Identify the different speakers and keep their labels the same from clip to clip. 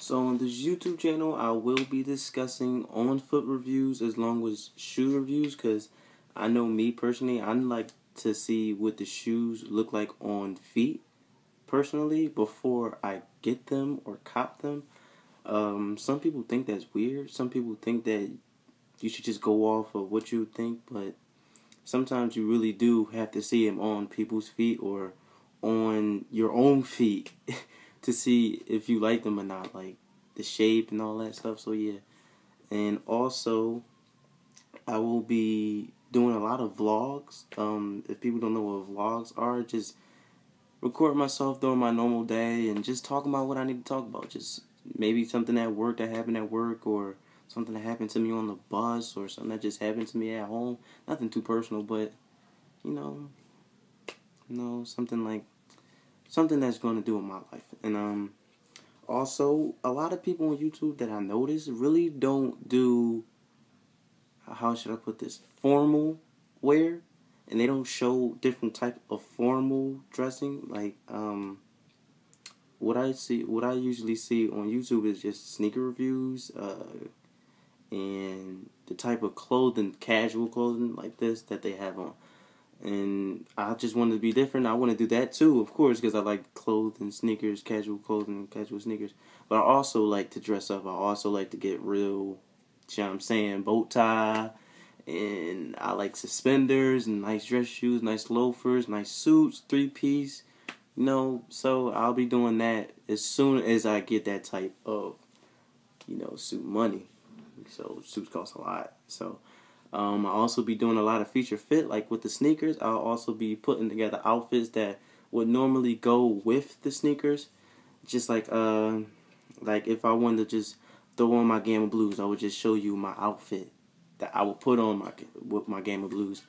Speaker 1: So on this YouTube channel, I will be discussing on-foot reviews as long as shoe reviews, because I know me personally, I like to see what the shoes look like on feet personally before I get them or cop them. Some people think that's weird. Some people think that you should just go off of what you think, but sometimes you really do have to see them on people's feet or on your own feet to see if you like them or not, like the shape and all that stuff. So yeah, and also I will be doing a lot of vlogs. If people don't know what vlogs are, just record myself during my normal day and just talking about what I need to talk about. Just maybe something at work that happened at work, or something that happened to me on the bus, or something that just happened to me at home. Nothing too personal, but you know, something that's going to do with my life. And also, a lot of people on YouTube that I notice really don't do, how should I put this, formal wear, and they don't show different type of formal dressing. Like what I usually see on YouTube is just sneaker reviews, and the type of clothing, casual clothing like this that they have on. And I just wanted to be different. I want to do that too, of course, because I like clothing, sneakers, casual clothing, casual sneakers. But I also like to dress up. I also like to get real, you know what I'm saying, bow tie. And I like suspenders and nice dress shoes, nice loafers, nice suits, three-piece. So I'll be doing that as soon as I get that type of, suit money. So suits cost a lot. So I'll also be doing a lot of feature fit, like with the sneakers. I'll also be putting together outfits that would normally go with the sneakers. Just like if I wanted to just throw on my Gamma Blues, I would just show you my outfit that I would put on with my Gamma Blues.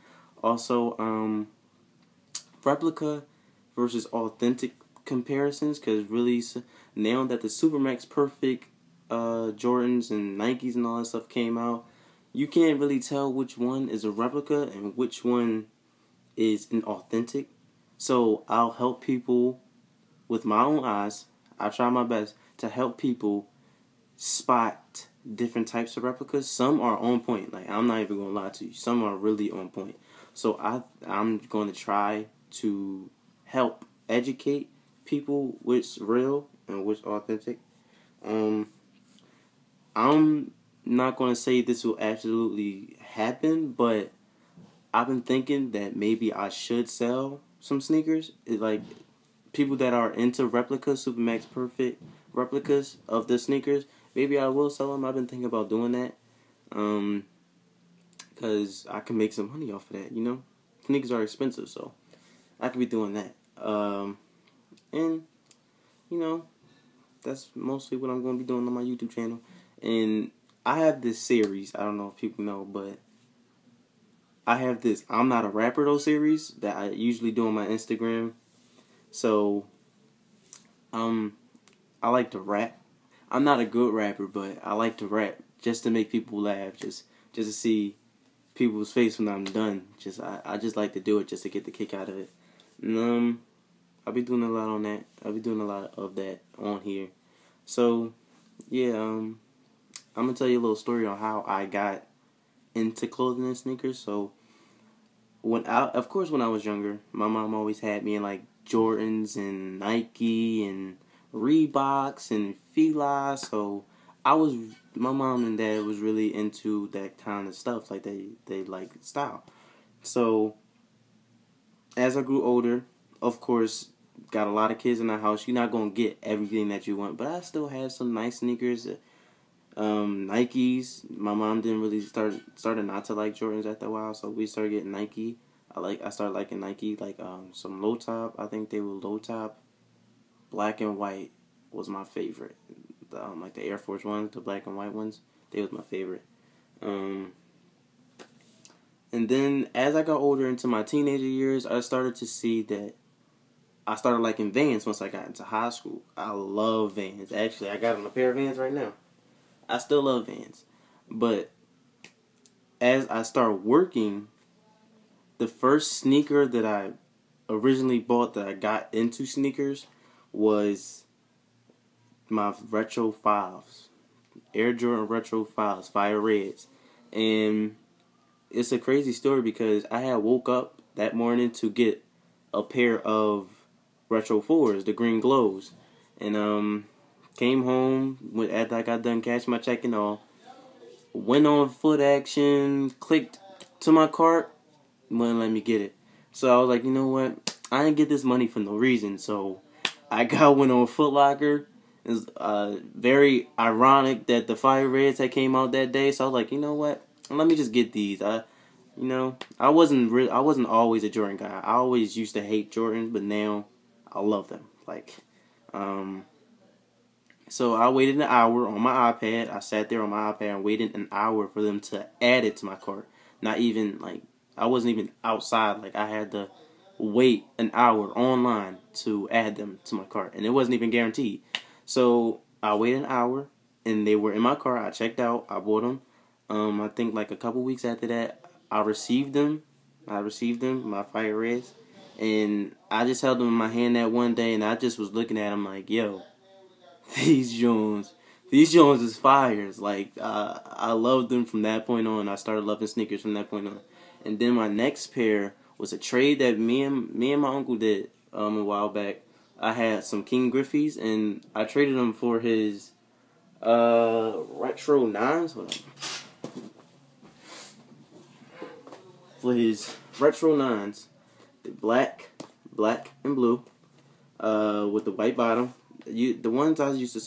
Speaker 1: Also, replica versus authentic comparisons, because really now that the Supermax Perfect Jordans and Nikes and all that stuff came out, you can't really tell which one is a replica and which one is an authentic. So I'll help people with my own eyes. I'll try my best to help people spot different types of replicas. Some are on point. Like, I'm not even going to lie to you. Some are really on point. So I'm going to try to help educate people which's real and which's authentic. I'm not going to say this will absolutely happen, but I've been thinking that maybe I should sell some sneakers. Like, people that are into replicas, Supermax Perfect replicas of the sneakers, maybe I will sell them. I've been thinking about doing that, because I can make some money off of that, Sneakers are expensive, so I could be doing that. And, that's mostly what I'm going to be doing on my YouTube channel. And I have this series, I don't know if people know, but I have this I'm Not a Rapper Though series that I usually do on my Instagram. So, I like to rap. I'm not a good rapper, but I like to rap just to make people laugh, just to see people's face when I'm done. I just like to do it just to get the kick out of it. And I'll be doing a lot on that. I'll be doing a lot of that on here. So, yeah, I'm gonna tell you a little story on how I got into clothing and sneakers. So, when I was younger, my mom always had me in like Jordans and Nike and Reeboks and Fila. So my mom and dad was really into that kind of stuff. Like they like style. So as I grew older, of course, got a lot of kids in the house. You're not gonna get everything that you want, but I still had some nice sneakers. Nikes. My mom didn't really started not to like Jordans after a while, so we started getting Nike. I started liking Nike, like some low top. I think they were low top. Black and white was my favorite. Like the Air Force Ones, the black and white ones, they was my favorite. And then as I got older into my teenager years, I started to see that I started liking Vans once I got into high school. I love Vans. Actually, I got on a pair of Vans right now. I still love Vans. But as I started working, the first sneaker that I originally bought that I got into sneakers was my Retro 5s, Air Jordan Retro 5s, Fire Reds. And it's a crazy story because I had woke up that morning to get a pair of Retro 4s, the green glows. And came home after I got done cashing my check and all. Went on foot action, clicked to my cart, wouldn't let me get it. So I was like, you know what? I didn't get this money for no reason. So I went on Foot Locker. It's very ironic that the Fire Reds had came out that day. So I was like, you know what? Let me just get these. I wasn't always a Jordan guy. I always used to hate Jordan, but now I love them. So I waited an hour on my iPad. I sat there on my iPad and waited an hour for them to add it to my cart. Not even, I wasn't even outside. I had to wait an hour online to add them to my cart. And it wasn't even guaranteed. So I waited an hour, and they were in my cart. I checked out. I bought them. I think a couple weeks after that, I received them. My Fire Reds. And I just held them in my hand that one day, and I just was looking at them like, yo, these Jones is fires. I loved them from that point on. I started loving sneakers from that point on. And then my next pair was a trade that me and my uncle did a while back. I had some King Griffey's, and I traded them for his Retro 9s. Hold on. For his Retro 9s, black and blue, with the white bottom. The ones I used to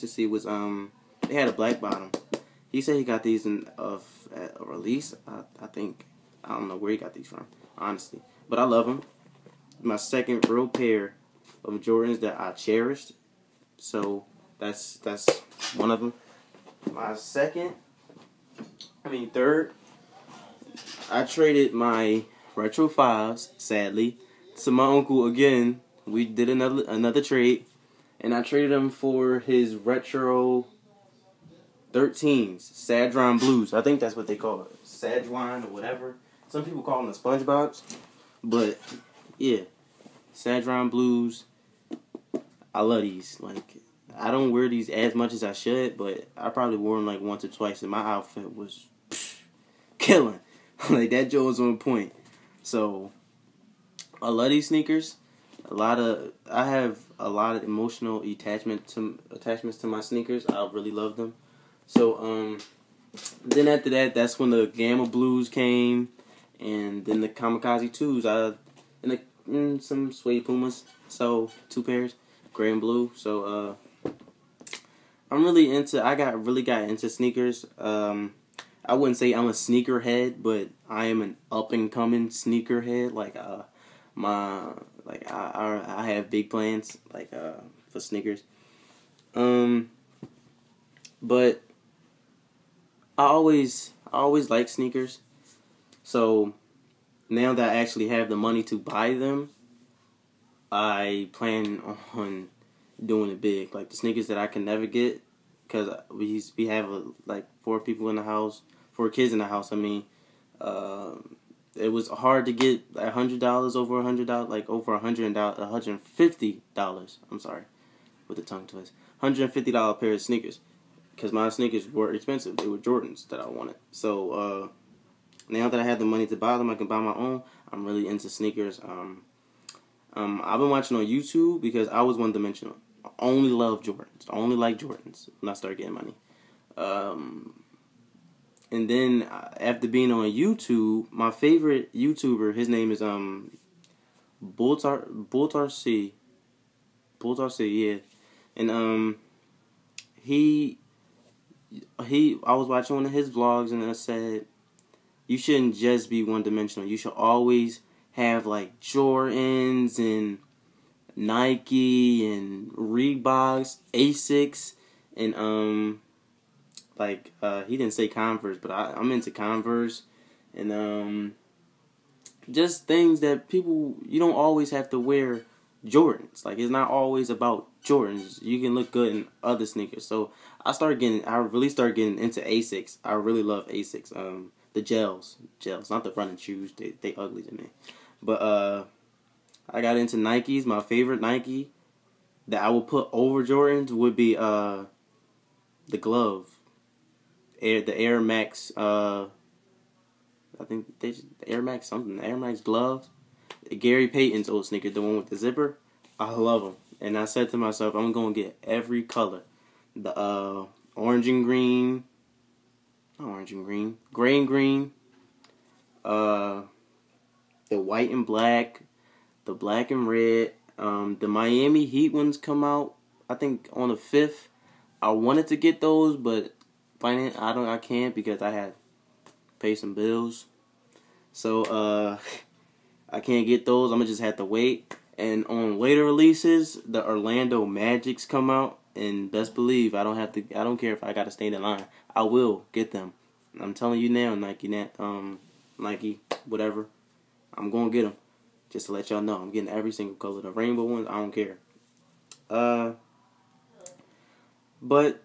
Speaker 1: see was they had a black bottom. He said he got these at a release. I think I don't know where he got these from, honestly, but I love them. My second real pair of Jordans that I cherished. So that's one of them. My third, I traded my Retro 5s, sadly, to my uncle again. We did another trade. And I traded him for his Retro 13s, Sadron Blues. I think that's what they call it. Sadron or whatever. Some people call them the SpongeBobs. But, yeah. Sadron Blues. I love these. I don't wear these as much as I should, but I probably wore them once or twice, and my outfit was killing. That Joe was on point. So, I love these sneakers. I have a lot of emotional attachments to my sneakers. I really love them. So then after that, that's when the Gamma Blues came, and then the Kamikaze 2s. And some suede Pumas. So 2 pairs, gray and blue. So I'm really into. I really got into sneakers. I wouldn't say I'm a sneakerhead, but I am an up and coming sneakerhead. I have big plans for sneakers. But I always like sneakers. So now that I actually have the money to buy them, I plan on doing it big. The sneakers that I can never get, because we have 4 people in the house, 4 kids in the house. It was hard to get $100 over $100, over $150. I'm sorry, with the tongue twist. $150 pair of sneakers, because my sneakers were expensive. They were Jordans that I wanted. So now that I have the money to buy them, I can buy my own. I'm really into sneakers. I've been watching on YouTube because I was one-dimensional. I only love Jordans. I only like Jordans when I start getting money. And then after being on YouTube, my favorite YouTuber, his name is Bultar C, yeah. And I was watching one of his vlogs, and I said, you shouldn't just be one-dimensional. You should always have Jordans and Nike and Reeboks, Asics, and he didn't say Converse, but I'm into Converse, and just things that you don't always have to wear Jordans. It's not always about Jordans. You can look good in other sneakers. So I really started getting into Asics. I really love Asics. The gels, not the running shoes. They ugly to me. But I got into Nikes. My favorite Nike that I would put over Jordans would be the glove, the Air Max. I think the Air Max something, the Air Max gloves. Gary Payton's old sneaker, the one with the zipper. I love them, and I said to myself, I'm gonna get every color, the orange and green, not orange and green, gray and green, the white and black, the black and red. The Miami Heat ones come out, I think, on the 5th. I wanted to get those, but I can't because I had to pay some bills. So I can't get those. I'm gonna just have to wait. And on later releases, the Orlando Magics come out, and best believe I don't care if I gotta stay in line. I will get them. I'm telling you now, Nike, whatever. I'm gonna get them. Just to let y'all know, I'm getting every single color. The rainbow ones, I don't care. But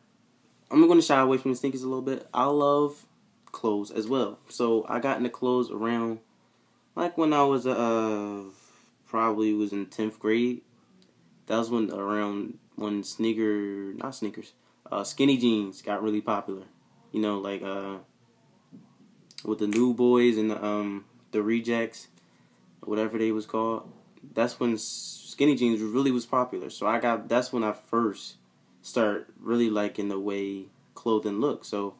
Speaker 1: I'm going to shy away from the sneakers a little bit. I love clothes as well. So I got into clothes around, like when I was probably was in 10th grade. That was when skinny jeans got really popular. You know, like with the New Boys and the Rejects, whatever they was called. That's when skinny jeans really was popular. So that's when I first started really liking the way clothing looked. So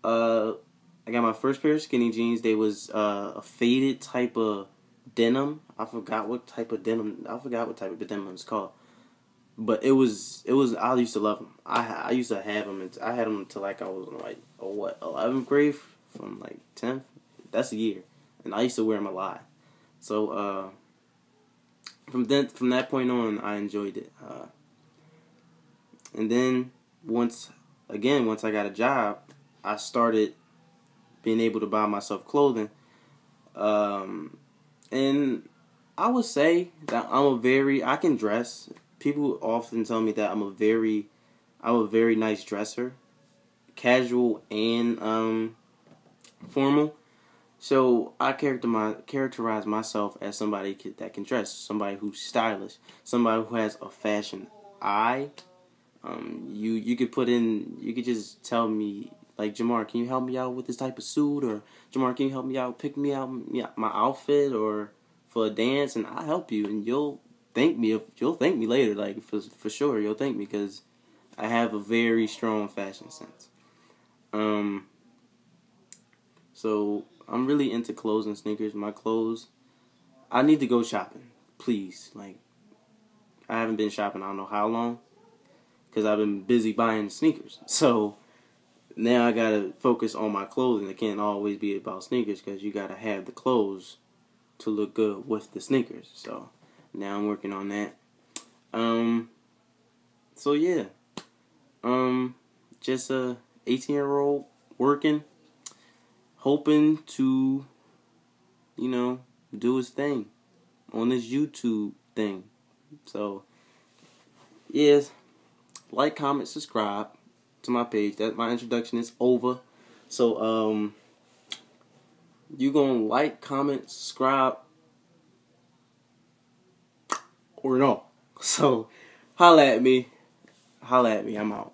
Speaker 1: I got my first pair of skinny jeans. They was a faded type of denim. I forgot what type of denim it's called. But it was. I used to love them. I used to have them. I had them until like I was in like 11th grade, from like 10th. That's a year, and I used to wear them a lot. So from that point on, I enjoyed it. And then once I got a job, I started being able to buy myself clothing. And I would say that I can dress. People often tell me that I'm a very nice dresser, casual and formal. So I characterize myself as somebody that can dress, somebody who's stylish, somebody who has a fashion eye. You could just tell me, like, Jamar, can you help me out with this type of suit? Or Jamar, can you help me out, pick me out my outfit or for a dance? And I'll help you, and you'll thank me later, like for sure. You'll thank me because I have a very strong fashion sense. So I'm really into clothes and sneakers. My clothes, I need to go shopping, please. Like, I haven't been shopping I don't know how long because I've been busy buying sneakers. So now I gotta focus on my clothing. It can't always be about sneakers because you gotta have the clothes to look good with the sneakers. So now I'm working on that. So yeah, just a 18-year-old working, hoping to, do his thing on this YouTube thing. So yes, like, comment, subscribe to my page. That my introduction is over. So you gonna like, comment, subscribe, or no? So holla at me. I'm out.